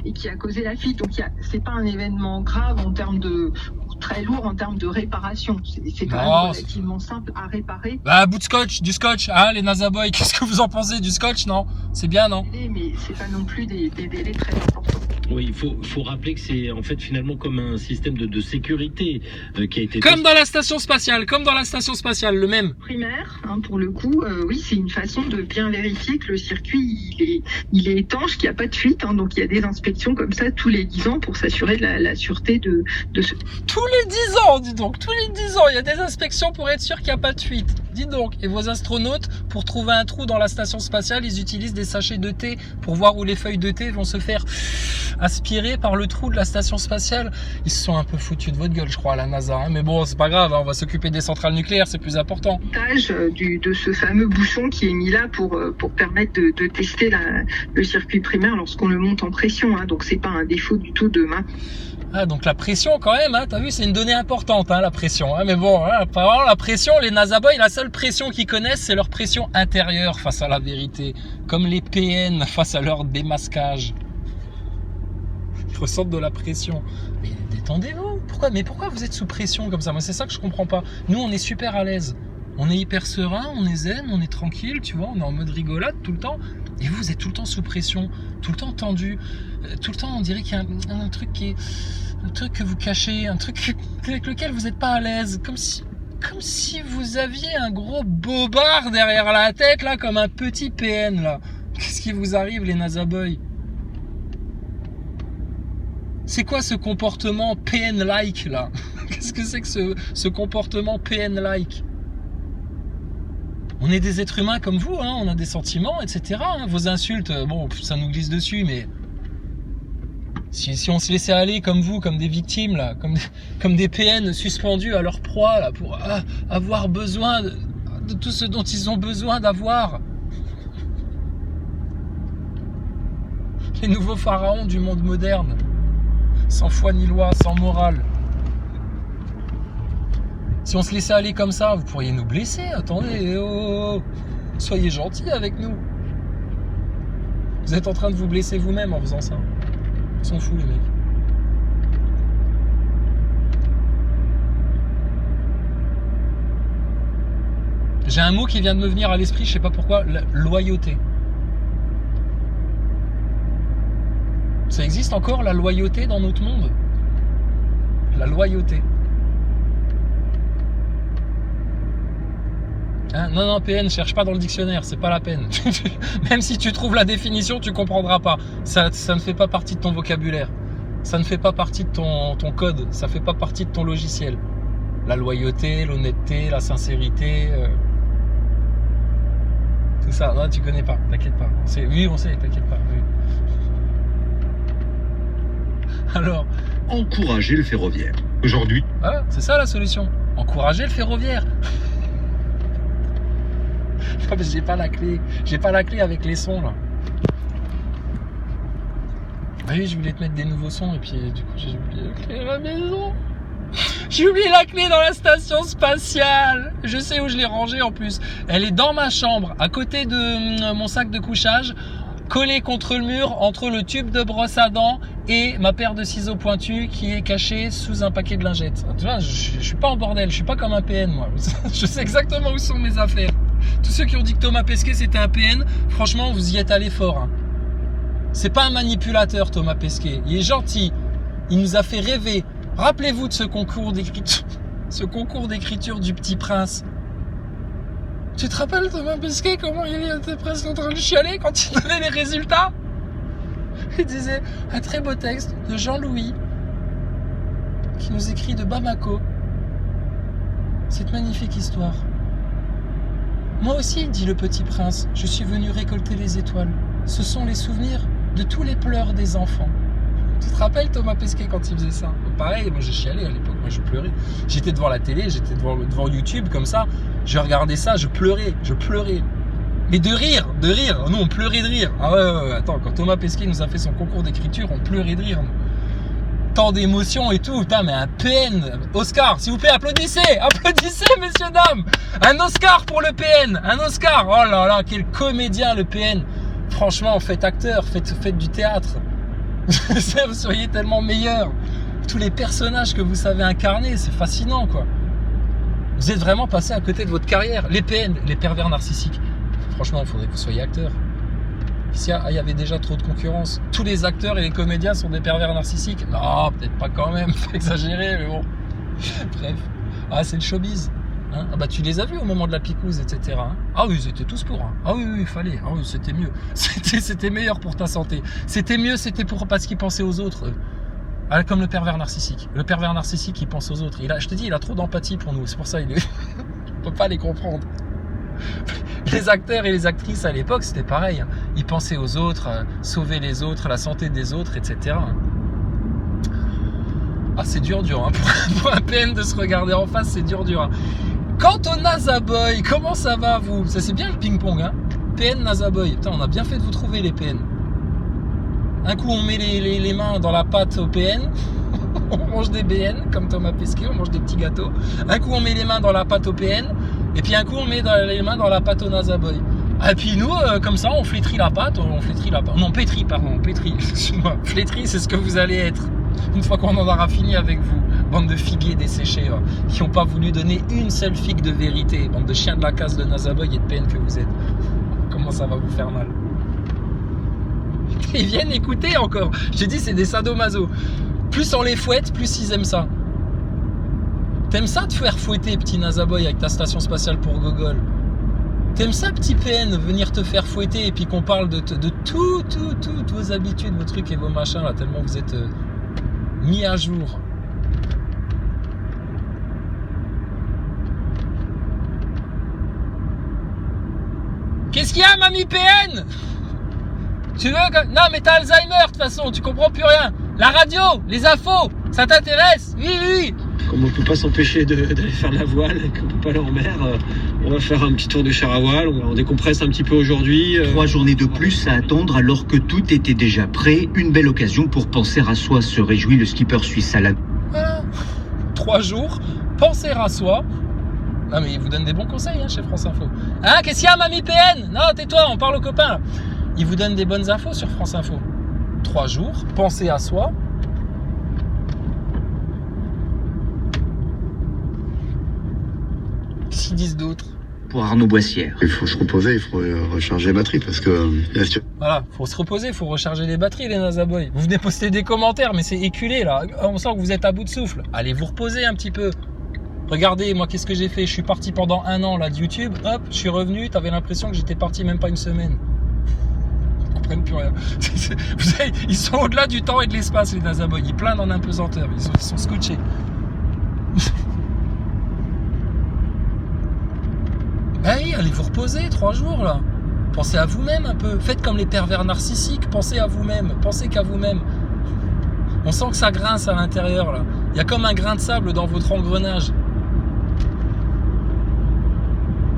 et qui a causé la fuite. Donc c'est pas un événement grave en termes de très lourd en termes de réparation. C'est quand même relativement simple à réparer. Bah, bout de scotch, du scotch, hein, les NASA Boys, qu'est-ce que vous en pensez du scotch, non? C'est bien, non? Mais c'est pas non plus des délais très importants. Oui, il faut rappeler que c'est en fait finalement comme un système de sécurité qui a été... Comme dans la station spatiale, le même. Primaire, hein, pour le coup, oui, c'est une façon de bien vérifier que le circuit il est étanche, qu'il n'y a pas de fuite. Hein, donc il y a des inspections comme ça tous les 10 ans pour s'assurer de la sûreté de ce... Tous les 10 ans, dis donc, tous les 10 ans, il y a des inspections pour être sûr qu'il n'y a pas de fuite. Dis donc, et vos astronautes, pour trouver un trou dans la station spatiale, ils utilisent des sachets de thé pour voir où les feuilles de thé vont se faire aspirer par le trou de la station spatiale. Ils se sont un peu foutus de votre gueule, je crois, à la NASA. Hein. Mais bon, c'est pas grave, hein, on va s'occuper des centrales nucléaires, c'est plus important. De ce fameux bouchon qui est mis là pour permettre de tester le circuit primaire lorsqu'on le monte en pression. Hein. Donc c'est pas un défaut du tout de main. Ah, donc la pression quand même, hein, t'as vu, c'est une donnée importante, hein, la pression. Hein, mais bon, hein, apparemment la pression, les NASA Boys, la seule pression qu'ils connaissent, c'est leur pression intérieure face à la vérité. Comme les PN face à leur démasquage. Ils ressentent de la pression. Mais détendez-vous. Pourquoi vous êtes sous pression comme ça? Moi, c'est ça que je comprends pas. Nous, on est super à l'aise. On est hyper serein, on est zen, on est tranquille, tu vois, on est en mode rigolade tout le temps. Et vous êtes tout le temps sous pression, tout le temps tendu, tout le temps on dirait qu'il y a un truc un truc que vous cachez, un truc avec lequel vous n'êtes pas à l'aise, comme si vous aviez un gros bobard derrière la tête là, comme un petit PN là. Qu'est-ce qui vous arrive les NASA Boys? C'est quoi ce comportement PN-like là? Qu'est-ce que c'est que ce comportement PN-like? On est des êtres humains comme vous, hein, on a des sentiments, etc. Hein. Vos insultes, bon, ça nous glisse dessus, mais si on se laissait aller comme vous, comme des victimes, là, comme des PN suspendus à leur proie, là, pour avoir besoin de tout ce dont ils ont besoin d'avoir. Les nouveaux pharaons du monde moderne, sans foi ni loi, sans morale. Si on se laissait aller comme ça, vous pourriez nous blesser. Attendez, soyez gentils avec nous. Vous êtes en train de vous blesser vous-même en faisant ça. Ils sont fous les mecs. J'ai un mot qui vient de me venir à l'esprit, je sais pas pourquoi, la loyauté. Ça existe encore la loyauté dans notre monde? La loyauté. Hein, non, PN, cherche pas dans le dictionnaire, c'est pas la peine. Même si tu trouves la définition, tu comprendras pas. Ça ne fait pas partie de ton vocabulaire. Ça ne fait pas partie de ton code. Ça fait pas partie de ton logiciel. La loyauté, l'honnêteté, la sincérité. Tout ça, non, tu connais pas, t'inquiète pas. Oui, on sait, t'inquiète pas. Oui. Alors, encourager le ferroviaire. Aujourd'hui. Ah, c'est ça la solution. Encourager le ferroviaire. J'ai pas la clé. J'ai pas la clé avec les sons là. Ah oui, je voulais te mettre des nouveaux sons et puis du coup j'ai oublié la clé à la maison. J'ai oublié la clé dans la station spatiale. Je sais où je l'ai rangée en plus. Elle est dans ma chambre, à côté de mon sac de couchage, collée contre le mur entre le tube de brosse à dents et ma paire de ciseaux pointus qui est cachée sous un paquet de lingettes. Tu vois, je suis pas en bordel, je suis pas comme un PN moi. Je sais exactement où sont mes affaires. Tous ceux qui ont dit que Thomas Pesquet c'était un PN, franchement vous y êtes allé fort. Hein. C'est pas un manipulateur Thomas Pesquet, il est gentil, il nous a fait rêver. Rappelez-vous de ce concours d'écriture du Petit Prince. Tu te rappelles Thomas Pesquet comment il était presque en train de chialer quand il donnait les résultats? Il disait un très beau texte de Jean-Louis qui nous écrit de Bamako cette magnifique histoire. Moi aussi, dit le Petit Prince, je suis venu récolter les étoiles. Ce sont les souvenirs de tous les pleurs des enfants. Tu te rappelles Thomas Pesquet quand il faisait ça? Pareil, moi j'ai chialé à l'époque, moi je pleurais. J'étais devant la télé, j'étais devant YouTube comme ça, je regardais ça, je pleurais. Mais de rire, nous on pleurait de rire. Ah ouais, attends, quand Thomas Pesquet nous a fait son concours d'écriture, on pleurait de rire. Nous. Tant d'émotions et tout, putain, mais un PN, Oscar, s'il vous plaît, applaudissez, messieurs, dames. Un Oscar pour le PN, un Oscar. Oh là là, quel comédien le PN. Franchement, faites acteur, faites du théâtre. Vous seriez tellement meilleur. Tous les personnages que vous savez incarner, c'est fascinant, quoi. Vous êtes vraiment passé à côté de votre carrière. Les PN, les pervers narcissiques. Franchement, il faudrait que vous soyez acteur. Ici, il y avait déjà trop de concurrence. Tous les acteurs et les comédiens sont des pervers narcissiques. Non, peut-être pas quand même, faut exagérer, mais bon. Bref. Ah, c'est le showbiz. Hein, ah bah tu les as vus au moment de la picouse, etc. Hein. Ah oui, ils étaient tous pour. Hein. Ah oui, il fallait. Ah oui, c'était mieux. C'était meilleur pour ta santé. C'était mieux, c'était pour parce qu'ils pensaient aux autres. Ah, comme le pervers narcissique. Le pervers narcissique, il pense aux autres. Je te dis, il a trop d'empathie pour nous. C'est pour ça, on peut pas les comprendre. Les acteurs et les actrices à l'époque, c'était pareil. Hein. Ils pensaient aux autres, sauver les autres, la santé des autres, etc. Ah, c'est dur, hein. Pour un PN de se regarder en face, c'est dur. Hein. Quant au Nazaboy, comment ça va, vous? Ça, c'est bien le ping-pong, hein. PN, Nazaboy. Putain, on a bien fait de vous trouver, les PN. Un coup, on met les mains dans la pâte au PN. On mange des BN, comme Thomas Pesquet, on mange des petits gâteaux. Un coup, on met les mains dans la pâte au PN. Et puis, un coup, on met les mains dans la pâte au Nazaboy. Et puis, nous, comme ça, on flétrit la pâte. Non, pétrit, pardon. Pétrit. Excuse-moi. Flétrit, c'est ce que vous allez être. Une fois qu'on en aura fini avec vous, bande de figuiers desséchés, qui n'ont pas voulu donner une seule figue de vérité, bande de chiens de la casse de Nazaboy et de PN que vous êtes. Comment ça va vous faire mal? Ils viennent écouter encore. Je t'ai dit, c'est des sadomaso. Plus on les fouette, plus ils aiment ça. T'aimes ça te faire fouetter, petit Nazaboy, avec ta station spatiale pour Gogol? T'aimes ça, petit PN, venir te faire fouetter et puis qu'on parle de toutes vos habitudes, vos trucs et vos machins, là, tellement vous êtes mis à jour. Qu'est-ce qu'il y a, mamie PN? Tu veux que... Non, mais t'as Alzheimer, de toute façon, tu comprends plus rien. La radio, les infos, ça t'intéresse? Oui. Comme on peut pas s'empêcher d'aller faire de la voile, qu'on peut pas aller en mer, on va faire un petit tour de Charawal, on décompresse un petit peu aujourd'hui. 3 journées de plus à attendre alors que tout était déjà prêt. Une belle occasion pour penser à soi, se réjouit le skipper suisse Alain. Voilà. 3 jours, penser à soi. Non mais il vous donne des bons conseils, hein, chez France Info. Hein, qu'est-ce qu'il y a, mamie PN? Non, tais-toi, on parle aux copains. Il vous donne des bonnes infos sur France Info. 3 jours, pensez à soi. Qu'est-ce qu'ils disent d'autres? Pour Arnaud Boissière. Il faut se reposer, il faut recharger les batteries parce que... Voilà, faut se reposer, faut recharger les batteries, les Nazaboy. Vous venez poster des commentaires, mais c'est éculé là. On sent que vous êtes à bout de souffle. Allez vous reposer un petit peu. Regardez, moi, qu'est-ce que j'ai fait? Je suis parti pendant 1 an là de YouTube. Hop, je suis revenu. T'avais l'impression que j'étais parti même pas une semaine. Ils comprennent plus rien. Vous savez, ils sont au-delà du temps et de l'espace, les Nazaboy. Ils planent en impesanteur. Ils sont scotchés. Ben oui, allez vous reposer 3 jours là. Pensez à vous-même un peu. Faites comme les pervers narcissiques. Pensez à vous-même. Pensez qu'à vous-même. On sent que ça grince à l'intérieur là. Il y a comme un grain de sable dans votre engrenage.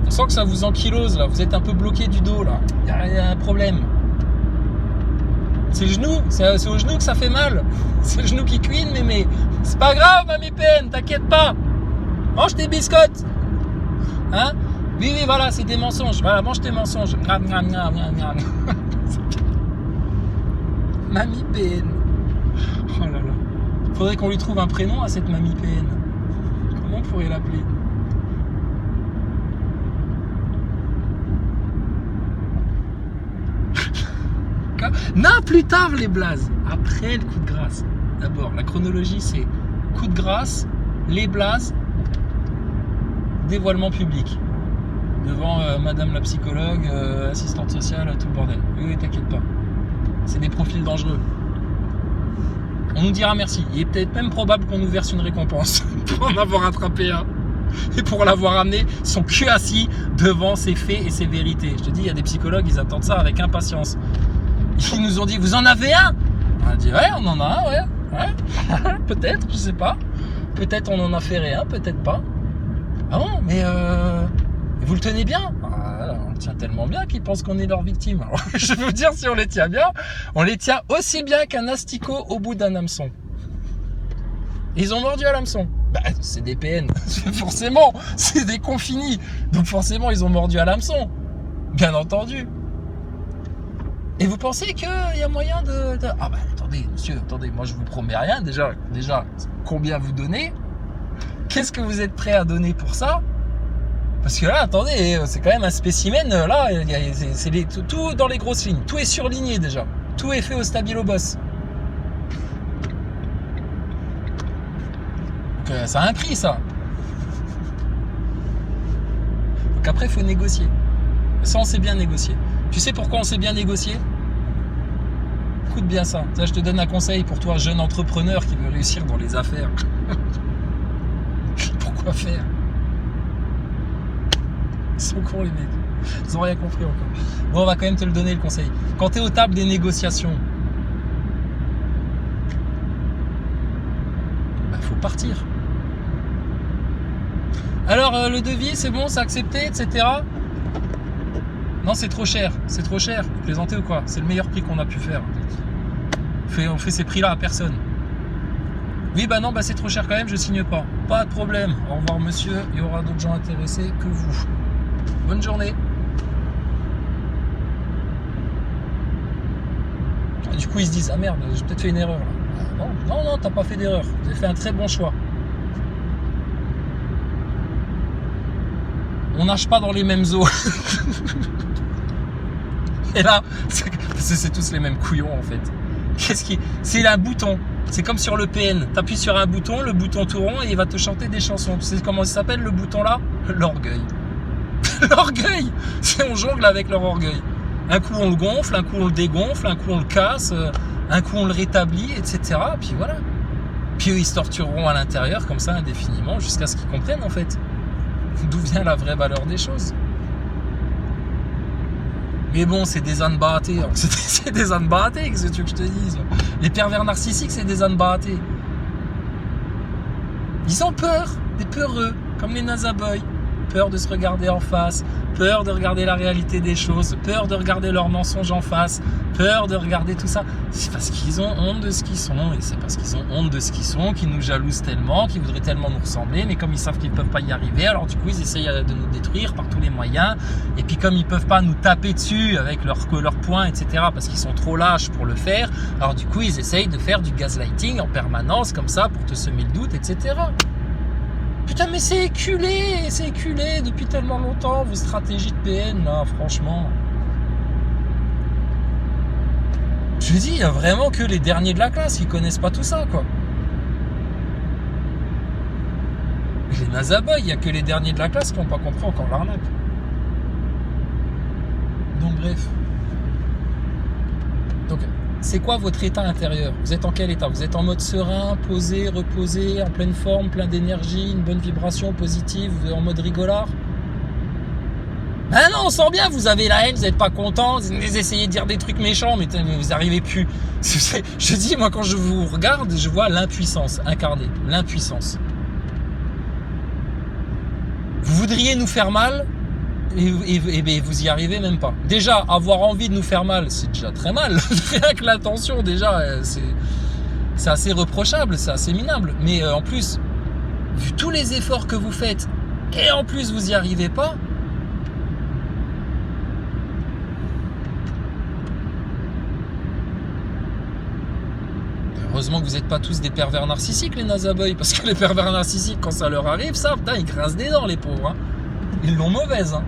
On sent que ça vous ankylose là. Vous êtes un peu bloqué du dos là. Il y a un problème. C'est le genou. C'est au genou que ça fait mal. C'est le genou qui cuine, mais c'est pas grave, mamie PN. T'inquiète pas. Mange tes biscottes. Hein? Oui, voilà, c'est des mensonges. Voilà, mange tes mensonges. Mamie PN. Oh là là. Faudrait qu'on lui trouve un prénom à cette mamie PN. Comment on pourrait l'appeler? Non, plus tard les blazes. Après le coup de grâce. D'abord, la chronologie c'est coup de grâce, les blazes, dévoilement public. Devant madame la psychologue, assistante sociale, tout le bordel. Oui, t'inquiète pas. C'est des profils dangereux. On nous dira merci. Il est peut-être même probable qu'on nous verse une récompense pour en avoir attrapé un. Et pour l'avoir amené son cul assis devant ses faits et ses vérités. Je te dis, il y a des psychologues, ils attendent ça avec impatience. Ils nous ont dit, vous en avez un? On a dit, ouais, on en a un, ouais. Peut-être, je sais pas. Peut-être on en a fait rien, peut-être pas. Ah bon, mais vous le tenez bien? On le tient tellement bien qu'ils pensent qu'on est leur victime. Alors, je vais vous dire, si on les tient bien, on les tient aussi bien qu'un asticot au bout d'un hameçon. Ils ont mordu à l'hameçon. Bah, c'est des PN. Forcément, c'est des confinis. Donc forcément, ils ont mordu à l'hameçon. Bien entendu. Et vous pensez qu'il y a moyen de... Ah bah, attendez, monsieur, attendez, moi je vous promets rien. Déjà, combien vous donnez? Qu'est-ce que vous êtes prêt à donner pour ça? Parce que là, attendez, c'est quand même un spécimen. Là, c'est tout dans les grosses lignes. Tout est surligné déjà. Tout est fait au stabilo boss. Donc ça a un prix, ça. Donc après, il faut négocier. Ça, on sait bien négocier. Tu sais pourquoi on sait bien négocier? Écoute bien ça. Ça, je te donne un conseil pour toi, jeune entrepreneur qui veut réussir dans les affaires. Pourquoi faire? Ils sont cons, les mecs. Ils ont rien compris encore. Bon, on va quand même te le donner, le conseil. Quand tu es aux tables des négociations, bah, faut partir. Alors, le devis, c'est bon, c'est accepté, etc. Non, c'est trop cher. C'est trop cher. Vous plaisantez ou quoi? C'est le meilleur prix qu'on a pu faire. On fait ces prix-là à personne. Oui, bah non, bah c'est trop cher quand même, je signe pas. Pas de problème. Au revoir, monsieur. Il y aura d'autres gens intéressés que vous. Bonne journée. Et du coup, ils se disent, ah merde, j'ai peut-être fait une erreur là. Non, t'as pas fait d'erreur. Vous avez fait un très bon choix. On nage pas dans les mêmes eaux. Et là, c'est tous les mêmes couillons en fait. C'est un bouton. C'est comme sur le PN. Tu appuies sur un bouton, le bouton tout rond, et il va te chanter des chansons. Tu sais comment ça s'appelle le bouton là? L'orgueil. L'orgueil. On jongle avec leur orgueil. Un coup on le gonfle, un coup on le dégonfle, un coup on le casse, un coup on le rétablit, etc. Puis voilà. Puis eux, ils se tortureront à l'intérieur comme ça indéfiniment jusqu'à ce qu'ils comprennent en fait d'où vient la vraie valeur des choses. Mais bon, c'est des ânes baratés. C'est des ânes baratés, qu'est-ce que tu veux que je te dise? Les pervers narcissiques, c'est des ânes baratés. Ils ont peur, des peureux, comme les nazaboys. Peur de se regarder en face, peur de regarder la réalité des choses, peur de regarder leurs mensonges en face, peur de regarder tout ça. C'est parce qu'ils ont honte de ce qu'ils sont, et c'est parce qu'ils ont honte de ce qu'ils sont qu'ils nous jalousent tellement, qu'ils voudraient tellement nous ressembler, mais comme ils savent qu'ils ne peuvent pas y arriver, alors du coup ils essayent de nous détruire par tous les moyens, et puis comme ils ne peuvent pas nous taper dessus avec leurs poings, etc., parce qu'ils sont trop lâches pour le faire, alors du coup ils essayent de faire du gaslighting en permanence, comme ça, pour te semer le doute, etc. Putain, mais c'est éculé depuis tellement longtemps, vos stratégies de PN, là, franchement. Je dis, il y a vraiment que les derniers de la classe qui connaissent pas tout ça, quoi. Les nazaboys, il y a que les derniers de la classe qui n'ont pas compris encore l'arnaque. Donc, bref. Donc, c'est quoi votre état intérieur? Vous êtes en quel état? Vous êtes en mode serein, posé, reposé, en pleine forme, plein d'énergie, une bonne vibration positive, en mode rigolard? Ben non, on sent bien, vous avez la haine, vous n'êtes pas content, vous essayez de dire des trucs méchants, mais vous n'arrivez plus. Je dis, moi, quand je vous regarde, je vois l'impuissance incarnée, l'impuissance. Vous voudriez nous faire mal, et vous y arrivez même pas. Déjà, avoir envie de nous faire mal, c'est déjà très mal. Rien que l'intention, déjà, c'est assez reprochable, c'est assez minable. Mais en plus, vu tous les efforts que vous faites, et en plus vous y arrivez pas, heureusement que vous n'êtes pas tous des pervers narcissiques, les nazaboys, parce que les pervers narcissiques, quand ça leur arrive, ça, putain, ils grincent des dents, les pauvres. Hein. Ils l'ont mauvaise. Hein.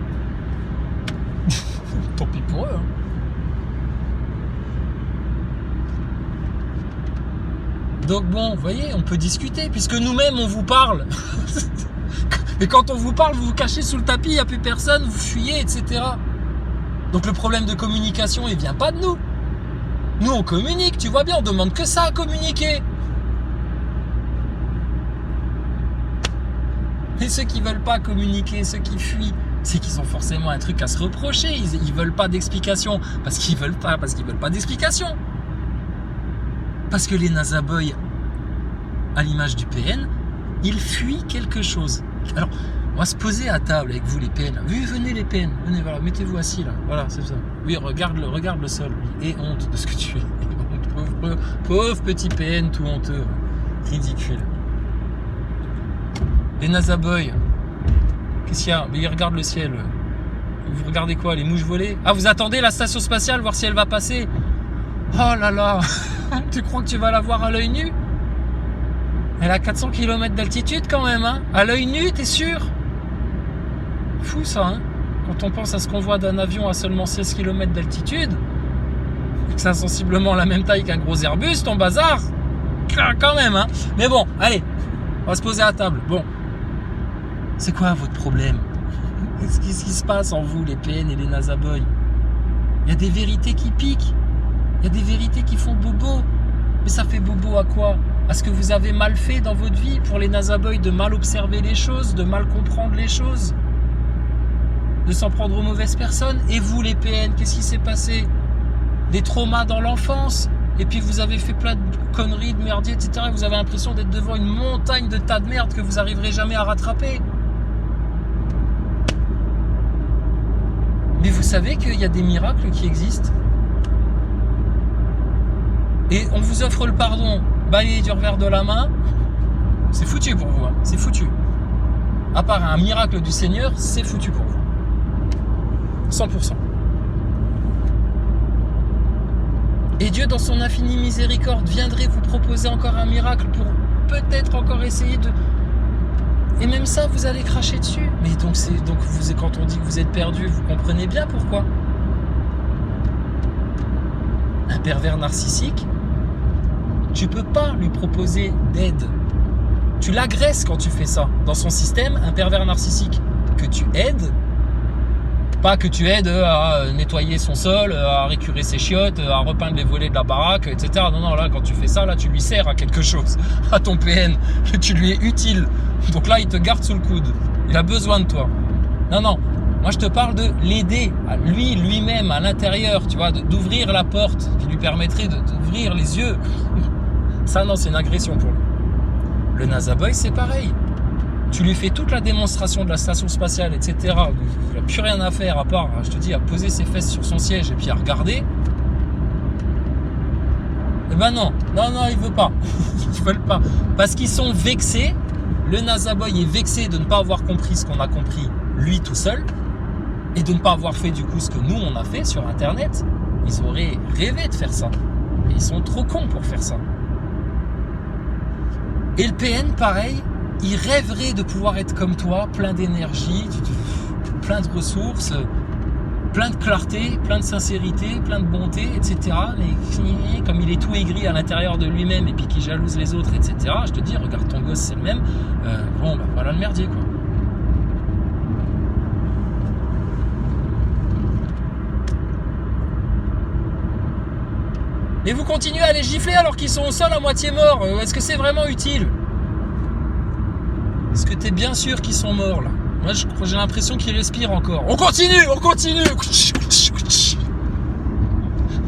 Tant pis pour eux. Hein. Donc bon, vous voyez, on peut discuter, puisque nous-mêmes, on vous parle. Et quand on vous parle, vous vous cachez sous le tapis, il n'y a plus personne, vous fuyez, etc. Donc le problème de communication, il ne vient pas de nous. Nous, on communique, tu vois bien, on demande que ça à communiquer. Et ceux qui veulent pas communiquer, ceux qui fuient, c'est qu'ils ont forcément un truc à se reprocher. Ils veulent pas d'explication parce qu'ils veulent pas d'explication. Parce que les nazaboys, à l'image du PN, ils fuient quelque chose. Alors, on va se poser à table avec vous les PN. Venez les PN, venez, voilà, mettez-vous assis là. Voilà, c'est ça. Oui, regarde le sol. Et honte de ce que tu es. Pauvre petit PN tout honteux. Ridicule. Les nazaboys, qu'est-ce qu'il y a? Mais ils regardent le ciel. Vous regardez quoi? Les mouches volées? Ah, vous attendez la station spatiale, voir si elle va passer? Oh là là. Tu crois que tu vas la voir à l'œil nu? Elle a 400 km d'altitude quand même, hein. À l'œil nu, t'es sûr? Fou ça, hein. Quand on pense à ce qu'on voit d'un avion à seulement 16 km d'altitude, et que ça a sensiblement la même taille qu'un gros Airbus, ton bazar, quand même, hein. Mais bon, allez, on va se poser à table. Bon, c'est quoi votre problème? Qu'est-ce qui se passe en vous, les PN et les NASA Boys? Il y a des vérités qui piquent, il y a des vérités qui font bobo. Mais ça fait bobo à quoi? À ce que vous avez mal fait dans votre vie pour les NASA Boys, de mal observer les choses, de mal comprendre les choses, de s'en prendre aux mauvaises personnes. Et vous, les PN, qu'est-ce qui s'est passé? Des traumas dans l'enfance, et puis vous avez fait plein de conneries, de merdier, etc. Et vous avez l'impression d'être devant une montagne de tas de merde que vous n'arriverez jamais à rattraper. Mais vous savez qu'il y a des miracles qui existent. Et on vous offre le pardon, balayé du revers de la main. C'est foutu pour vous, hein. C'est foutu. À part un miracle du Seigneur, c'est foutu pour vous. 100%. Et Dieu, dans son infinie miséricorde, viendrait vous proposer encore un miracle pour peut-être encore essayer de... Et même ça, vous allez cracher dessus. Mais donc quand on dit que vous êtes perdu, vous comprenez bien pourquoi. Un pervers narcissique, tu peux pas lui proposer d'aide. Tu l'agresses quand tu fais ça. Dans son système, un pervers narcissique que tu aides, pas que tu aides à nettoyer son sol, à récurer ses chiottes, à repeindre les volets de la baraque, etc. Non, là, quand tu fais ça, là, tu lui sers à quelque chose, à ton PN, que tu lui es utile. Donc là, il te garde sous le coude. Il a besoin de toi. Non. Moi, je te parle de l'aider, à lui-même, à l'intérieur, tu vois, d'ouvrir la porte qui lui permettrait d'ouvrir les yeux. Ça, non, c'est une agression pour lui. Le NASA Boy, c'est pareil. Tu lui fais toute la démonstration de la station spatiale, etc. Il n'a plus rien à faire à part, je te dis, à poser ses fesses sur son siège et puis à regarder. Eh ben non, ils veulent pas. Ils veulent pas. Parce qu'ils sont vexés. Le NASA Boy est vexé de ne pas avoir compris ce qu'on a compris lui tout seul. Et de ne pas avoir fait du coup ce que nous on a fait sur Internet. Ils auraient rêvé de faire ça. Mais ils sont trop cons pour faire ça. Et le PN, pareil. Il rêverait de pouvoir être comme toi, plein d'énergie, plein de ressources, plein de clarté, plein de sincérité, plein de bonté, etc. Mais comme il est tout aigri à l'intérieur de lui-même et puis qu'il jalouse les autres, etc. Je te dis, regarde ton gosse, c'est le même. Voilà le merdier, quoi. Et vous continuez à les gifler alors qu'ils sont au sol à moitié morts. Est-ce que c'est vraiment utile ? Est-ce que t'es bien sûr qu'ils sont morts là? Moi j'ai l'impression qu'ils respirent encore. On continue.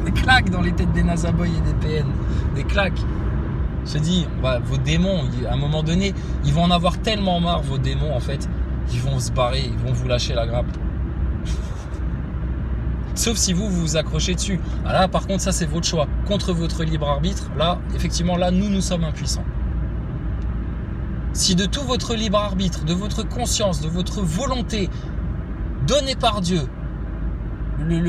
Des claques dans les têtes des NASA Boys et des PN. Des claques. Je te dis, vos démons, à un moment donné, ils vont en avoir tellement marre, vos démons en fait. Ils vont se barrer, ils vont vous lâcher la grappe. Sauf si vous vous accrochez dessus. Ah là par contre ça c'est votre choix. Contre votre libre arbitre, là effectivement là nous sommes impuissants. Si de tout votre libre arbitre, de votre conscience, de votre volonté donnée par Dieu,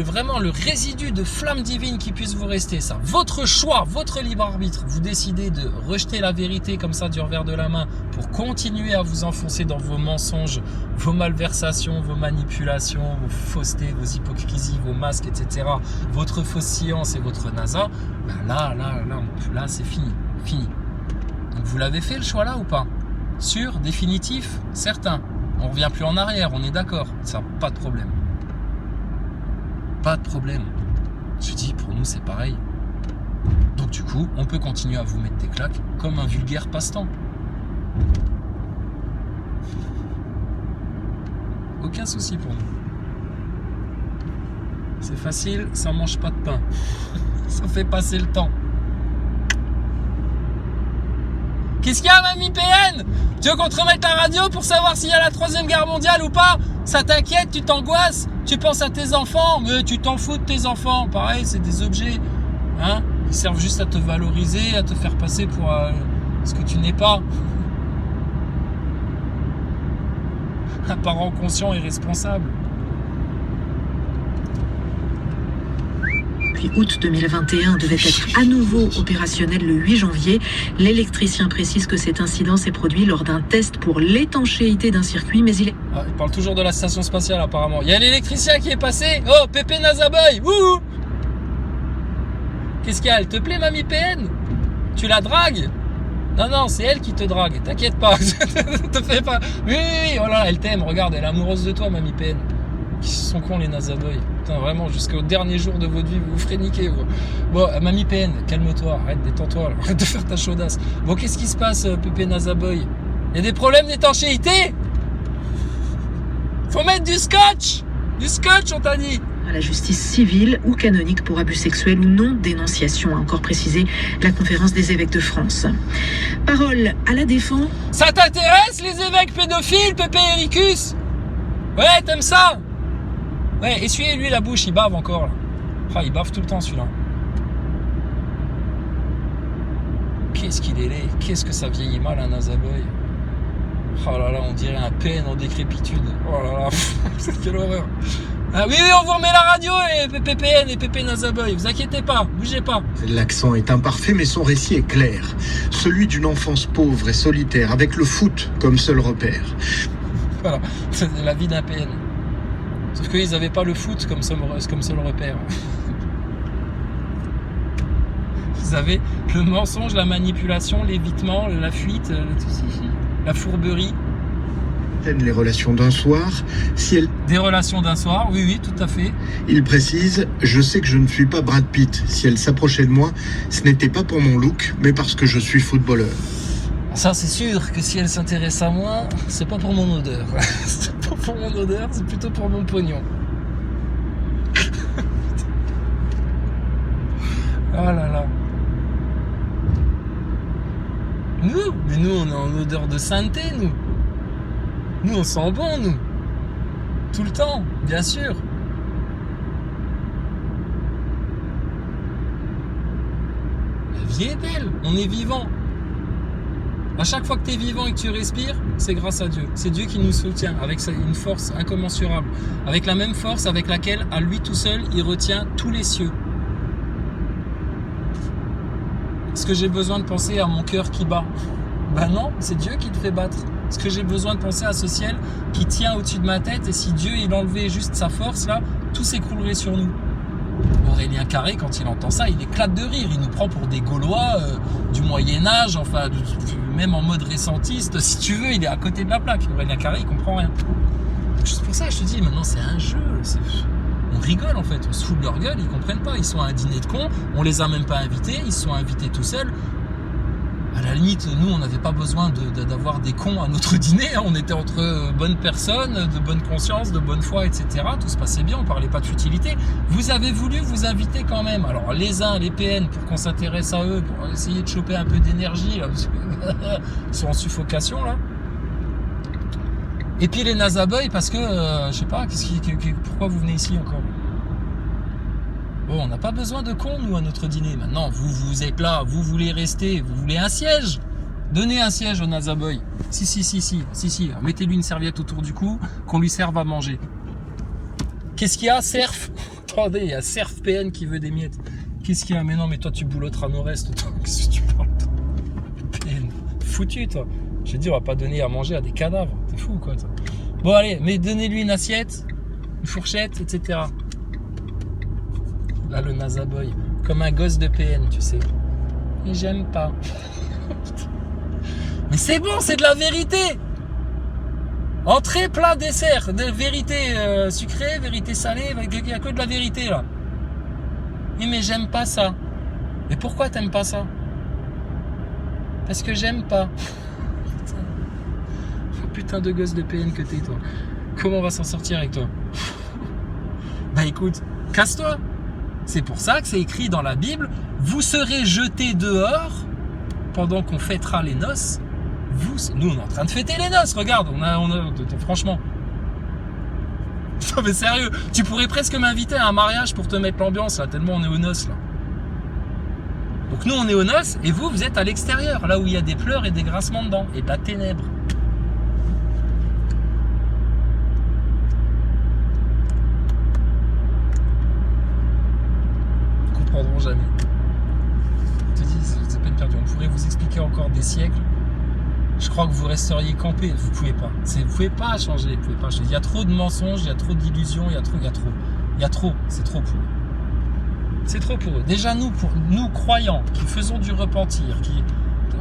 vraiment le résidu de flamme divine qui puisse vous rester, ça, votre choix, votre libre arbitre, vous décidez de rejeter la vérité comme ça du revers de la main pour continuer à vous enfoncer dans vos mensonges, vos malversations, vos manipulations, vos faussetés, vos hypocrisies, vos masques, etc., votre fausse science et votre NASA, là c'est fini. Donc vous l'avez fait le choix là ou pas? Sûr, définitif, certain. On revient plus en arrière, on est d'accord. Ça, pas de problème. Pas de problème. Je dis, pour nous, c'est pareil. Donc du coup, on peut continuer à vous mettre des claques comme un vulgaire passe-temps. Aucun souci pour nous. C'est facile, ça mange pas de pain. Ça fait passer le temps. Qu'est-ce qu'il y a, mamie PN? Tu veux qu'on te remette la radio pour savoir s'il y a la 3e guerre mondiale ou pas? Ça t'inquiète, tu t'angoisses, tu penses à tes enfants, mais tu t'en fous de tes enfants. Pareil, c'est des objets, hein? Ils servent juste à te valoriser, à te faire passer pour ce que tu n'es pas. Un parent conscient et responsable. depuis août 2021 devait être à nouveau opérationnel le 8 janvier. L'électricien précise que cet incident s'est produit lors d'un test pour l'étanchéité d'un circuit, mais il est... Ah, il parle toujours de la station spatiale apparemment. Il y a l'électricien qui est passé. Oh, Pépé Nazaboy. Wouhou. Qu'est-ce qu'il y a? Elle te plaît, Mamie PN? Tu la dragues? Non, c'est elle qui te drague. T'inquiète pas. Te fais pas. Oui, oh là là, elle t'aime. Regarde, elle est amoureuse de toi, Mamie PN. Qui sont cons les Nazaboy. Putain, vraiment, jusqu'au dernier jour de votre vie, vous vous ferez niquer. Vous. Bon, Mamie PN, calme-toi, arrête, détends-toi, là. Arrête de faire ta chaudasse. Bon, qu'est-ce qui se passe, Pépé Nazaboy? Il y a des problèmes d'étanchéité? Faut mettre du scotch! Du scotch, on t'a dit! À la justice civile ou canonique pour abus sexuels ou non dénonciation, a encore précisé la conférence des évêques de France. Parole à la défense. Ça t'intéresse, les évêques pédophiles, Pépé Ericus? Ouais, t'aimes ça? Ouais, essuyez-lui la bouche, il bave encore là. Ah, il bave tout le temps celui-là. Qu'est-ce qu'il est laid, qu'est-ce que ça vieillit mal un Nazaboy. Oh là là, on dirait un PN en décrépitude. Oh là là, quelle horreur. Ah oui, on vous remet la radio et PPN et Pépé Nazaboy, vous inquiétez pas, bougez pas. L'accent est imparfait, mais son récit est clair. Celui d'une enfance pauvre et solitaire, avec le foot comme seul repère. Voilà, c'est la vie d'un PN. Sauf qu'ils n'avaient pas le foot comme seul repère. Ils avaient le mensonge, la manipulation, l'évitement, la fuite, la fourberie. Les relations d'un soir, si elle... Des relations d'un soir, oui, tout à fait. Il précise, je sais que je ne suis pas Brad Pitt. Si elle s'approchait de moi, ce n'était pas pour mon look, mais parce que je suis footballeur. Ça, c'est sûr que si elle s'intéresse à moi, c'est pas pour mon odeur. C'est pas pour mon odeur, c'est plutôt pour mon pognon. Oh là là. Nous, on est en odeur de sainteté, nous. Nous, on sent bon, nous. Tout le temps, bien sûr. La vie est belle, on est vivant. À chaque fois que tu es vivant et que tu respires, c'est grâce à Dieu. C'est Dieu qui nous soutient avec une force incommensurable. Avec la même force avec laquelle, à lui tout seul, il retient tous les cieux. Est-ce que j'ai besoin de penser à mon cœur qui bat? Ben non, c'est Dieu qui te fait battre. Est-ce que j'ai besoin de penser à ce ciel qui tient au-dessus de ma tête? Et si Dieu il enlevait juste sa force là, tout s'écroulerait sur nous. Aurélien Carré, quand il entend ça, il éclate de rire. Il nous prend pour des Gaulois du Moyen-Âge, enfin, même en mode récentiste. Si tu veux, il est à côté de la plaque. Aurélien Carré, il comprend rien. Juste pour ça, je te dis, maintenant c'est un jeu. On rigole en fait, on se fout de leur gueule, ils comprennent pas. Ils sont à un dîner de cons, on les a même pas invités, ils se sont invités tout seuls. À la limite, nous, on n'avait pas besoin d'avoir des cons à notre dîner. Hein. On était entre bonnes personnes, de bonne conscience, de bonne foi, etc. Tout se passait bien, on parlait pas de futilité. Vous avez voulu vous inviter quand même. Alors, les uns, les PN, pour qu'on s'intéresse à eux, pour essayer de choper un peu d'énergie, là, parce qu'ils sont en suffocation, là. Et puis les Nazaboy, parce que, je sais pas, pourquoi vous venez ici encore? Bon, on n'a pas besoin de cons, nous, à notre dîner. Maintenant, vous êtes là, vous voulez rester, vous voulez un siège. Donnez un siège au Si. Mettez-lui une serviette autour du cou, qu'on lui serve à manger. Qu'est-ce qu'il y a, Cerf? Attendez, il y a Cerf PN qui veut des miettes. Qu'est-ce qu'il y a? Mais non, mais toi, tu boulotteras nos restes, toi. Qu'est-ce que tu parles, toi? PN. Foutu, toi. J'ai dit, on va pas donner à manger à des cadavres. T'es fou, quoi, toi. Bon, allez, mais donnez-lui une assiette, une fourchette, etc. Là, le Nazaboy, comme un gosse de PN, tu sais. Et j'aime pas. Mais c'est bon, c'est de la vérité. Entrée, plat, dessert. De vérité sucrée, vérité salée. Il n'y a que de la vérité, là. Oui, mais j'aime pas ça. Mais pourquoi t'aimes pas ça? Parce que j'aime pas. Putain de gosse de PN que t'es, toi. Comment on va s'en sortir avec toi? Bah écoute, casse-toi. C'est pour ça que c'est écrit dans la Bible, vous serez jetés dehors pendant qu'on fêtera les noces. Nous, on est en train de fêter les noces, regarde, franchement. Non mais sérieux, tu pourrais presque m'inviter à un mariage pour te mettre l'ambiance, là, tellement on est aux noces, là. Donc nous, on est aux noces, et vous êtes à l'extérieur, là où il y a des pleurs et des grincements dedans, et de la ténèbre. comprendront jamais. Je te dis, c'est peine perdue. On pourrait vous expliquer encore des siècles. Je crois que vous resteriez campé. Vous pouvez pas. Vous pouvez pas changer. Vous pouvez pas changer. Il y a trop de mensonges, il y a trop d'illusions, il y a trop. C'est trop pour eux. C'est trop pour eux. Déjà nous croyants, qui faisons du repentir,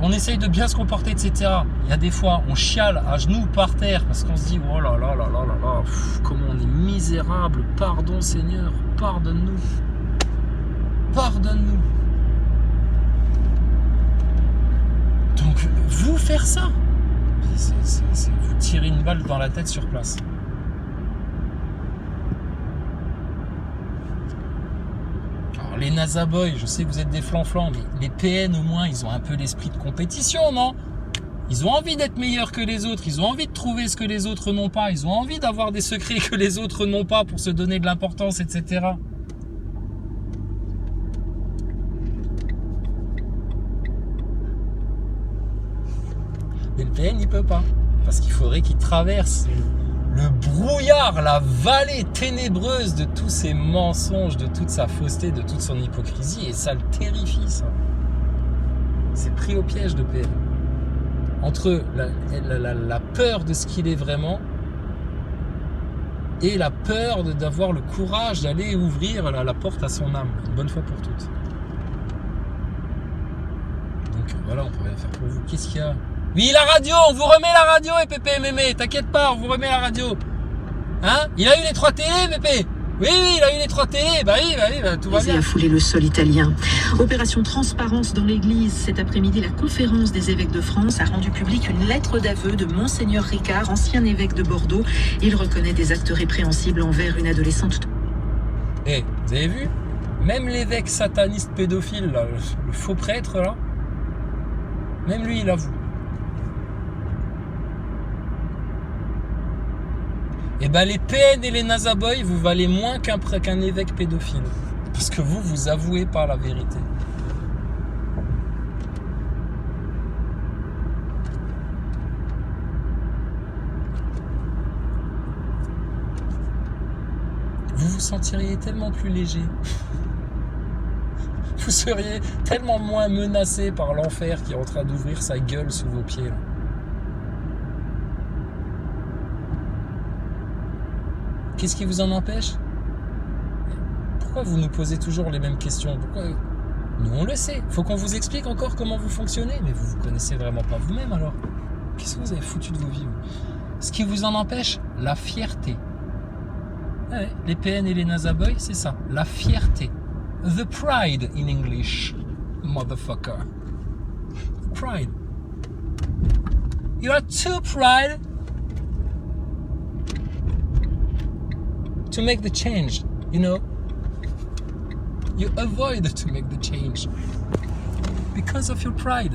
on essaye de bien se comporter, etc. Il y a des fois, on chiale à genoux par terre parce qu'on se dit, oh là là là là là là, comment on est misérable. Pardon Seigneur, pardonne-nous. Pardonne-nous. Donc, vous faire ça, c'est vous tirer une balle dans la tête sur place. Alors, les NASA Boys, je sais que vous êtes des flanflans, mais les PN au moins, ils ont un peu l'esprit de compétition, non? Ils ont envie d'être meilleurs que les autres, ils ont envie de trouver ce que les autres n'ont pas, ils ont envie d'avoir des secrets que les autres n'ont pas pour se donner de l'importance, etc. Mais le PN, il peut pas. Parce qu'il faudrait qu'il traverse le brouillard, la vallée ténébreuse de tous ses mensonges, de toute sa fausseté, de toute son hypocrisie. Et ça le terrifie, ça. C'est pris au piège de PN. Entre la peur de ce qu'il est vraiment et la peur d'avoir le courage d'aller ouvrir la porte à son âme, une bonne fois pour toutes. Donc voilà, on peut rien faire pour vous. Qu'est-ce qu'il y a ? Oui, la radio, on vous remet la radio, Pépé, mémé, t'inquiète pas, on vous remet la radio. Hein ? Il a eu les 3 télés, Pépé ? Oui, il a eu les 3 télés, bah, tout va bien. A foulé le sol italien. Opération transparence dans l'église. Cet après-midi, la conférence des évêques de France a rendu publique une lettre d'aveu de Monseigneur Ricard, ancien évêque de Bordeaux. Il reconnaît des actes répréhensibles envers une adolescente. Vous avez vu ? Même l'évêque sataniste pédophile, là, le faux prêtre, là, même lui, il avoue. Eh ben les PN et les NASA Boys, vous valez moins qu'un évêque pédophile. Parce que vous avouez pas la vérité. Vous vous sentiriez tellement plus léger. Vous seriez tellement moins menacé par l'enfer qui est en train d'ouvrir sa gueule sous vos pieds. Là. Qu'est-ce qui vous en empêche ? Pourquoi vous nous posez toujours les mêmes questions ? Pourquoi ? Nous, on le sait. Faut qu'on vous explique encore comment vous fonctionnez. Mais vous ne connaissez vraiment pas vous-même, alors. Qu'est-ce que vous avez foutu de vos vies ? Ce qui vous en empêche ? La fierté. Ouais, les PN et les NASA Boys, c'est ça. La fierté. The pride in English. Motherfucker. Pride. You are too pride to make the change, you know. You avoid to make the change because of your pride.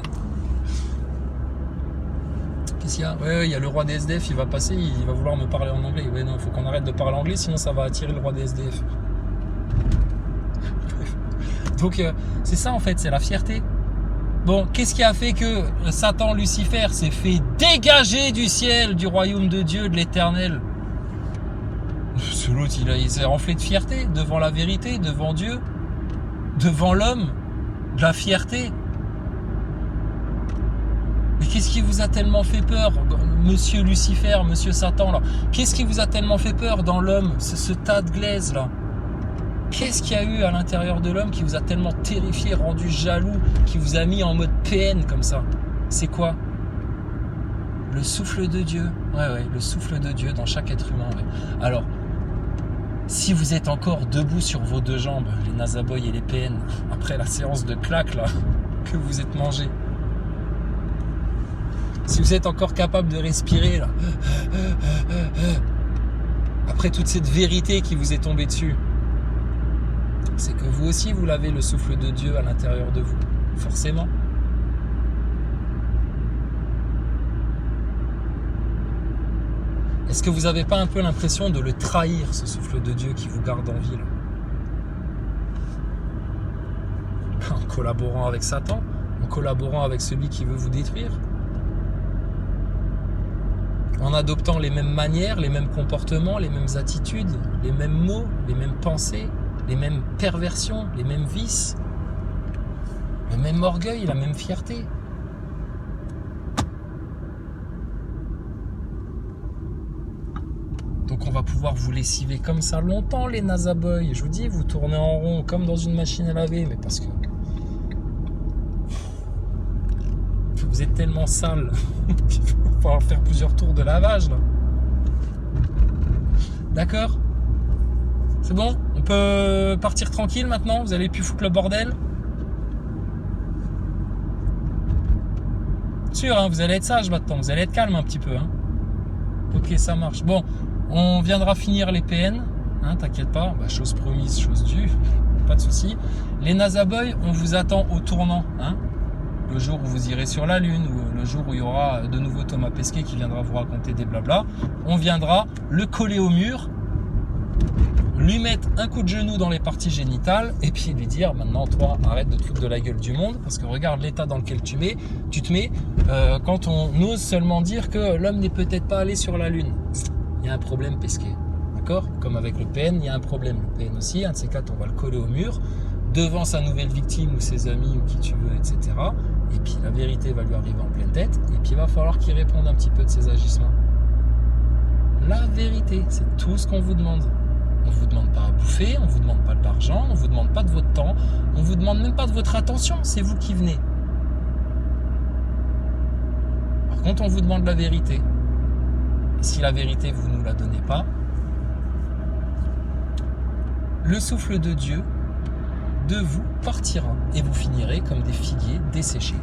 Qu'est-ce qu'il y a ? Ouais, il y a le roi des SDF, il va passer, il va vouloir me parler en anglais. Ouais, non, il faut qu'on arrête de parler anglais, sinon ça va attirer le roi des SDF. Donc, c'est ça en fait, c'est la fierté. Bon, qu'est-ce qui a fait que Satan, Lucifer, s'est fait dégager du ciel, du royaume de Dieu, de l'éternel ? L'autre, il s'est renflé de fierté devant la vérité, devant Dieu, devant l'homme, de la fierté. Mais qu'est-ce qui vous a tellement fait peur, monsieur Lucifer, monsieur Satan, là ? Qu'est-ce qui vous a tellement fait peur dans l'homme, ce tas de glaise, là ? Qu'est-ce qu'il y a eu à l'intérieur de l'homme qui vous a tellement terrifié, rendu jaloux, qui vous a mis en mode PN comme ça ? C'est quoi ? Le souffle de Dieu. Ouais, le souffle de Dieu dans chaque être humain. Ouais. Alors, si vous êtes encore debout sur vos 2 jambes, les NASA Boys et les PN, après la séance de claques là, que vous êtes mangés, si vous êtes encore capable de respirer là, après toute cette vérité qui vous est tombée dessus, c'est que vous aussi vous l'avez, le souffle de Dieu à l'intérieur de vous, forcément. Est-ce que vous n'avez pas un peu l'impression de le trahir, ce souffle de Dieu qui vous garde en vie là ? En collaborant avec Satan, en collaborant avec celui qui veut vous détruire, en adoptant les mêmes manières, les mêmes comportements, les mêmes attitudes, les mêmes mots, les mêmes pensées, les mêmes perversions, les mêmes vices, le même orgueil, la même fierté. Donc on va pouvoir vous lessiver comme ça longtemps, les nazaboys. Je vous dis, vous tournez en rond comme dans une machine à laver, mais parce que vous êtes tellement sale qu'il va falloir faire plusieurs tours de lavage là. D'accord? C'est bon? On peut partir tranquille maintenant? Vous allez plus foutre le bordel? Sûr, hein, vous allez être sage maintenant, vous allez être calme un petit peu. Hein. Ok, ça marche. Bon, on viendra finir les PN, hein, t'inquiète pas, bah, chose promise, chose due, pas de souci. Les nazaboys, on vous attend au tournant, hein, le jour où vous irez sur la Lune, ou le jour où il y aura de nouveau Thomas Pesquet qui viendra vous raconter des blabla. On viendra le coller au mur, lui mettre un coup de genou dans les parties génitales et puis lui dire maintenant toi arrête de te foutre de la gueule du monde parce que regarde l'état dans lequel tu te mets quand on ose seulement dire que l'homme n'est peut-être pas allé sur la Lune. Il y a un problème, Pesquet, d'accord? Comme avec le PN, il y a un problème. Le PN aussi, un de ces quatre, on va le coller au mur devant sa nouvelle victime ou ses amis ou qui tu veux, etc. Et puis la vérité va lui arriver en pleine tête et puis il va falloir qu'il réponde un petit peu de ses agissements. La vérité, c'est tout ce qu'on vous demande. On ne vous demande pas à bouffer, on ne vous demande pas de l'argent, on ne vous demande pas de votre temps, on ne vous demande même pas de votre attention, c'est vous qui venez. Par contre, on vous demande la vérité. Et si la vérité, vous ne nous la donnez pas, le souffle de Dieu de vous partira et vous finirez comme des figuiers desséchés.